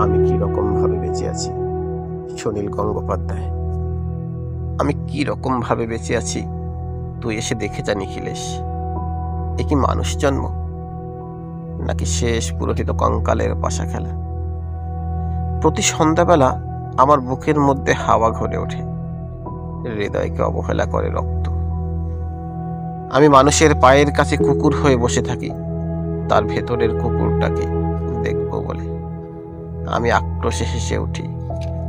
আমি কি রকম ভাবে বেঁচে আছি। সুনীল গঙ্গোপাধ্যায়। আমি কি রকম ভাবে বেঁচে আছি তুই এসে দেখে যা নিখিলেশ। এ কি মানুষ জন্ম, নাকি শেষ পুরোহিত কঙ্কালের পাশা খেলা? প্রতি সন্ধ্যাবেলা আমার বুকের মধ্যে হাওয়া ঘরে ওঠে, হৃদয়কে অবহেলা করে রক্ত। আমি মানুষের পায়ের কাছে কুকুর হয়ে বসে থাকি, তার ভেতরের কুকুরটাকে দেখব বলে। আমি আক্রোশে হেসে উঠি।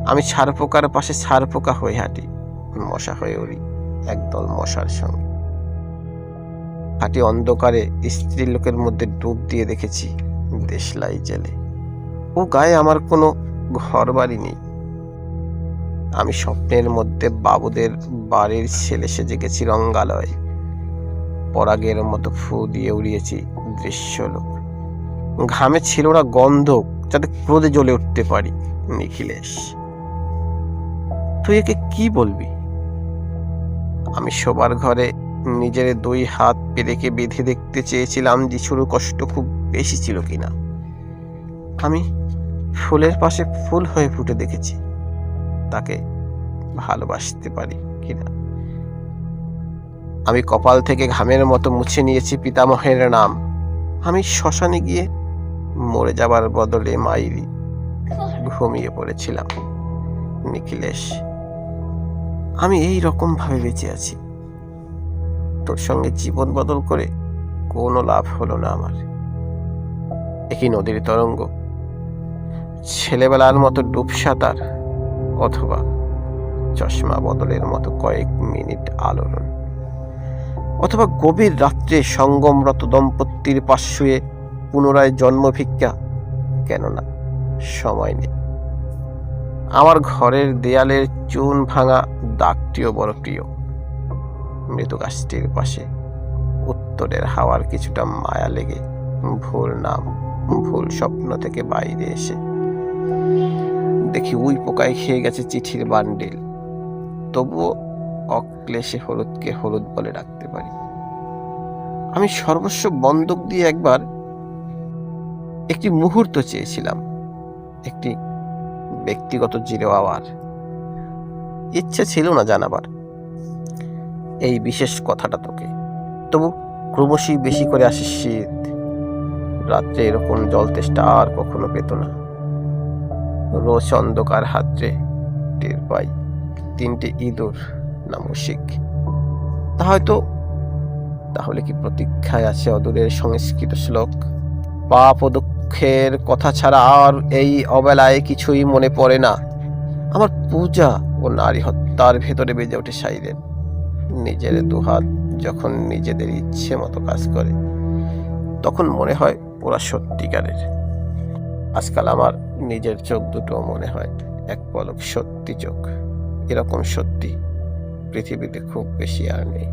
আমি ছারপোকার পাশে ছারপোকা হয়ে হাঁটি, মশা হয়ে উড়ি একদল মশার সঙ্গে। হাঁটি অন্ধকারে স্ত্রী লোকের মধ্যে ডুব দিয়ে দেখেছি দেশলাই জেলে। ও গায়ে আমার কোনো ঘর বাড়ি নেই। আমি স্বপ্নের মধ্যে বাবুদের বাড়ির ছেলে সেজে গেছি রঙ্গালয়। পরাগের মতো ফু দিয়ে উড়িয়েছি দৃশ্যলোক। ঘামে ছিল ওরা গন্ধক, যাতে ক্রোধে জ্বলে উঠতে পারি। নিখিলেশ, তুই একে কি বলবি? আমি শোবার ঘরে নিজের 2 হাত পেরেকে বেঁধে দেখতে চেয়েছিলাম যিশুর কষ্ট খুব বেশি ছিল কিনা। আমি ফুলের পাশে ফুল হয়ে ফুটে দেখেছি, তাকে ভালোবাসতে পারি কিনা। আমি কপাল থেকে ঘামের মতো মুছে নিয়েছি পিতামহের নাম। আমি শ্মশানে গিয়ে মরে যাবার বদলে মাইরি ঘুমিয়ে পড়েছিলাম। নিখিলেশ, আমি এই রকম ভাবে বেঁচে আছি। তোর সঙ্গে জীবন বদল করে কোনো লাভ হলো না আমার। একই নদীর তরঙ্গ, ছেলেবেলার মতো ডুব সাঁতার, অথবা চশমা বদলের মতো কয়েক মিনিট আলোড়ন, অথবা গভীর রাত্রে সঙ্গমরত দম্পতির পাশ শুয়ে পুনরায় জন্ম ভিক্ষা। কেননা সময় নেই। আমার ঘরের দেয়ালের চুন ভাঙা দাগটিও বড় প্রিয়। মৃদু গাছটির পাশে উত্তরের হাওয়ার কিছুটা মায়া লেগে ভুল নাম ভুল স্বপ্ন থেকে বাইরে এসে দেখি উই পোকায় খেয়ে গেছে চিঠির বান্ডিল। তবুও অক্লেশে হলুদকে হলুদ বলে ডাকতে পারি। আমি সর্বস্ব বন্ধক দিয়ে একবার একটি মুহূর্ত চেয়েছিলাম, একটি ব্যক্তিগত জিরো আওয়ার। ইচ্ছে ছিল না জানাবার এই বিশেষ কথাটা তোকে। তবু ক্রমশই বেশি করে আসে শীত। রাত্রে এরকম জল তেষ্টা আর কখনো পেত না। রোজ অন্ধকার হাতরে টের পাই 3টে ইঁদুর না মুশিক। তাহলে কি প্রতীক্ষায় আছে অদূরের সংস্কৃত শ্লোক? পাপ ও দুঃখের কথা ছাড়া আর এই অবেলায় কিছুই মনে পড়ে না। আমার পূজা ও নারী হত্যার ভেতরে বেজে ওঠে সাইরেন। নিজের 2 হাত যখন নিজেদের ইচ্ছে মতো কাজ করে, তখন মনে হয় ওরা সত্যিকারের। আজকাল আমার নিজের চোখ দুটো মনে হয় এক পলক সত্যি চোখ। এরকম সত্যি পৃথিবীতে খুব বেশি আর নেই।